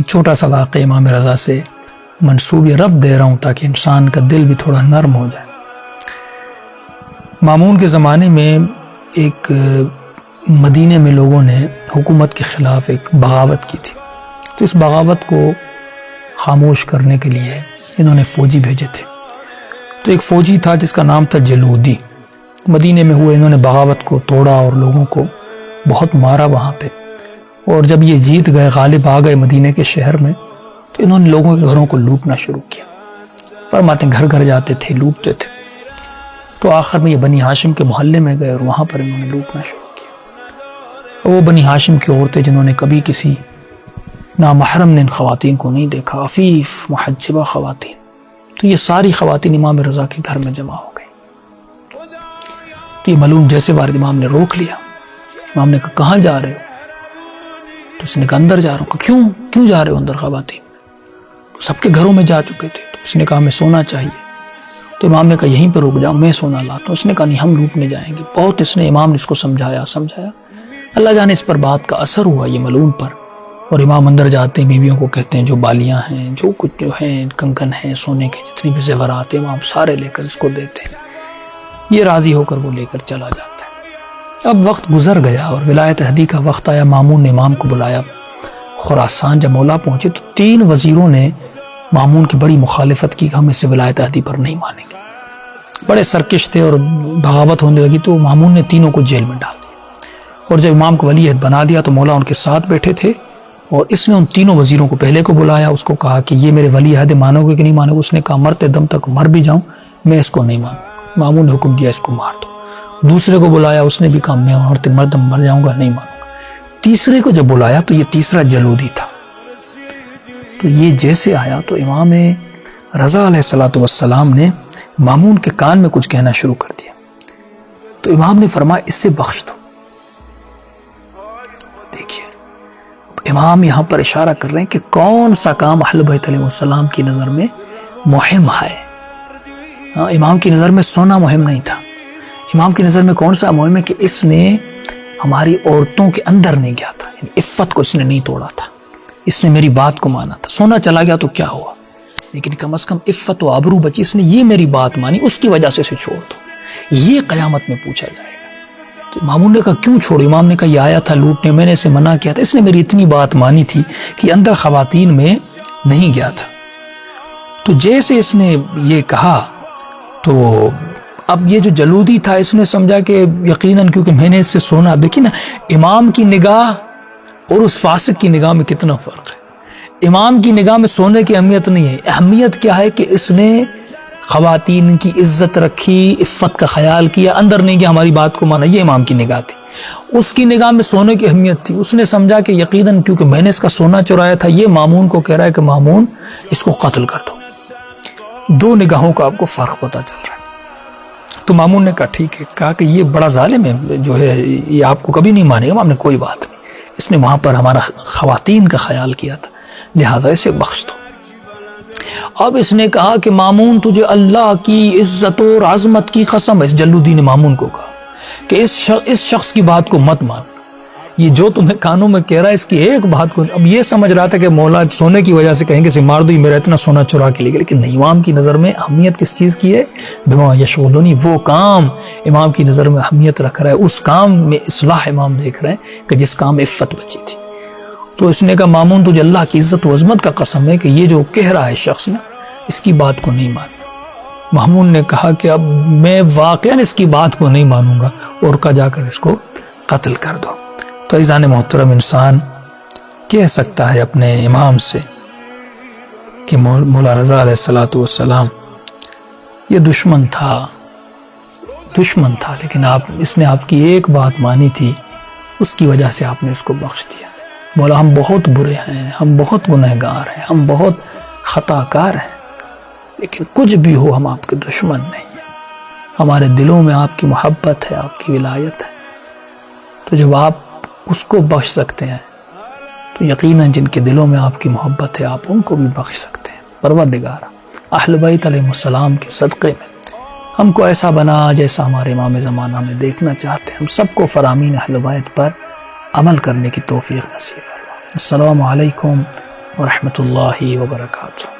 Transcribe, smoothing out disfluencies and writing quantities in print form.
ایک چھوٹا سا واقعہ امام رضا سے منسوب رب دے رہا ہوں تاکہ انسان کا دل بھی تھوڑا نرم ہو جائے۔ مامون کے زمانے میں ایک مدینے میں لوگوں نے حکومت کے خلاف ایک بغاوت کی تھی، تو اس بغاوت کو خاموش کرنے کے لیے انہوں نے فوجی بھیجے تھے۔ تو ایک فوجی تھا جس کا نام تھا جلودی، مدینے میں ہوئے، انہوں نے بغاوت کو توڑا اور لوگوں کو بہت مارا وہاں پہ، اور جب یہ جیت گئے، غالب آ گئے مدینے کے شہر میں، تو انہوں نے لوگوں کے گھروں کو لوٹنا شروع کیا۔ فرماتے ہیں گھر گھر جاتے تھے، لوٹتے تھے، تو آخر میں یہ بنی ہاشم کے محلے میں گئے اور وہاں پر انہوں نے لوٹنا شروع کیا۔ وہ بنی ہاشم کی عورتیں جنہوں نے کبھی کسی نامحرم نے ان خواتین کو نہیں دیکھا، عفیف محجبہ خواتین، تو یہ ساری خواتین امام رضا کے گھر میں جمع ہو گئی۔ تو یہ ملعون جیسے وارد امام نے روک لیا۔ امام نے کہا کہاں جا رہے ہو؟ تو اس نے کہا اندر جا رہا ہوں۔ کیوں جا رہے ہو اندر خواتین؟ تو سب کے گھروں میں جا چکے تھے، تو اس نے کہا ہمیں سونا چاہیے۔ تو امام نے کہا یہیں پہ رک جاؤ، میں سونا لاتا ہوں۔ اس نے کہا نہیں، ہم لوٹنے جائیں گے۔ بہت اس نے امام نے اس کو سمجھایا۔ اللہ جانے اس پر بات کا اثر ہوا یہ ملعون پر، اور امام اندر جاتے ہیں، بیویوں کو کہتے ہیں جو بالیاں ہیں، جو کچھ جو ہیں، کنکن ہیں سونے کے، جتنی بھی زیورات ہیں، امام سارے لے کر اس کو دیتے ہیں۔ یہ راضی ہو کر وہ لے کر چلا جاتا ہے۔ اب وقت گزر گیا اور ولایت عہدی کا وقت آیا۔ مامون نے امام کو بلایا خراسان۔ جب مولا پہنچے تو 3 وزیروں نے مامون کی بڑی مخالفت کی کہ ہم اسے ولایت عہدی پر نہیں مانیں گے۔ بڑے سرکش تھے اور بغاوت ہونے لگی، تو مامون نے تینوں کو جیل میں ڈال دیا، اور جب امام کو ولی عہد بنا دیا تو مولا ان کے ساتھ بیٹھے تھے، اور اس نے ان تینوں وزیروں کو پہلے کو بلایا، اس کو کہا کہ یہ میرے ولی عہد مانو گے کہ نہیں مانو گے؟ اس نے کہا مرتے دم تک مر بھی جاؤں میں اس کو نہیں مانوں گا۔ مامون نے حکم دیا اس کو مار دو۔ دوسرے کو بلایا، اس نے بھی کہا میں مرتے دم مر جاؤں گا، نہیں مانوں گا۔ تیسرے کو جب بلایا تو یہ تیسرا جلودی تھا، تو یہ جیسے آیا تو امام رضا علیہ السلام نے مامون کے کان میں کچھ کہنا شروع کر دیا، تو امام نے فرمایا اس سے بخش دو۔ دیکھیے امام یہاں پر اشارہ کر رہے ہیں کہ کون سا کام اہل بیت علیہ السلام کی نظر میں مہم ہے۔ امام کی نظر میں سونا مہم نہیں تھا، امام کی نظر میں کون سا مہم ہے کہ اس نے ہماری عورتوں کے اندر نہیں گیا تھا، یعنی عفت کو اس نے نہیں توڑا تھا، اس نے میری بات کو مانا تھا۔ سونا چلا گیا تو کیا ہوا، لیکن کم از کم عفت و آبرو بچی، اس نے یہ میری بات مانی، اس کی وجہ سے اسے چھوڑ دو، یہ قیامت میں پوچھا جائے گا۔ تو مامون نے کہا کیوں چھوڑو؟ امام نے کہا یہ آیا تھا لوٹنے، میں نے اسے منع کیا تھا، اس نے میری اتنی بات مانی تھی کہ اندر خواتین میں نہیں گیا تھا۔ تو جیسے اس نے یہ کہا تو اب یہ جو جلودی تھا اس نے سمجھا کہ یقیناً کیونکہ میں نے اس سے سونا، دیکھیں نا امام کی نگاہ اور اس فاسق کی نگاہ میں کتنا فرق ہے۔ امام کی نگاہ میں سونے کی اہمیت نہیں ہے، اہمیت کیا ہے کہ اس نے خواتین کی عزت رکھی، عفت کا خیال کیا، اندر نہیں کہ ہماری بات کو مانا، یہ امام کی نگاہ تھی۔ اس کی نگاہ میں سونے کی اہمیت تھی، اس نے سمجھا کہ یقیناً کیونکہ میں نے اس کا سونا چرایا تھا، یہ مامون کو کہہ رہا ہے کہ مامون اس کو قتل کر دو۔ 2 نگاہوں کا آپ کو فرق پتہ چل رہا ہے۔ تو مامون نے کہا ٹھیک ہے، کہا کہ یہ بڑا ظالم ہے جو ہے، یہ آپ کو کبھی نہیں مانے گا۔ امام نے کوئی بات نہیں، اس نے وہاں پر ہمارا خواتین کا خیال کیا تھا، لہٰذا اسے بخش دو۔ اب اس نے کہا کہ مامون تجھے اللہ کی عزت اور عظمت کی قسم ہے، اس جلودی نے مامون کو کہا کہ اس شخص کی بات کو مت مان، یہ جو تمہیں کانوں میں کہہ رہا ہے اس کی ایک بات کو۔ اب یہ سمجھ رہا تھا کہ مولا سونے کی وجہ سے کہیں گے اسے مار دو، یہ میرا اتنا سونا چرا کے لے گا، لیکن نہیں، امام کی نظر میں اہمیت کس چیز کی ہے؟ بما یشغلنی، وہ کام امام کی نظر میں اہمیت رکھ رہا ہے، اس کام میں اصلاح امام دیکھ رہے ہیں کہ جس کام عفت بچی تھی۔ تو اس نے کہا مامون تجھے اللہ کی عزت و عظمت کا قسم ہے کہ یہ جو کہہ رہا ہے شخص نا، اس کی بات کو نہیں ماننا۔ مامون نے کہا کہ اب میں واقعاً اس کی بات کو نہیں مانوں گا، اور کا جا کر اس کو قتل کر دو۔ تو عزیزان محترم، انسان کہہ سکتا ہے اپنے امام سے کہ مولا رضا علیہ السلام یہ دشمن تھا، لیکن اس نے آپ کی ایک بات مانی تھی، اس کی وجہ سے آپ نے اس کو بخش دیا۔ مولا ہم بہت برے ہیں، ہم بہت گنہگار ہیں، ہم بہت خطا کار ہیں، لیکن کچھ بھی ہو ہم آپ کے دشمن نہیں ہیں، ہمارے دلوں میں آپ کی محبت ہے، آپ کی ولایت ہے۔ تو جب آپ اس کو بخش سکتے ہیں تو یقیناً جن کے دلوں میں آپ کی محبت ہے آپ ان کو بھی بخش سکتے ہیں۔ پروردگار اہل بیت علیہ السلام کے صدقے میں ہم کو ایسا بنا جیسا ہمارے امام زمانہ میں دیکھنا چاہتے ہیں۔ ہم سب کو فرامین اہل بیت پر عمل کرنے کی توفیق نصیب فرما۔ السلام علیکم ورحمۃ اللہ وبرکاتہ.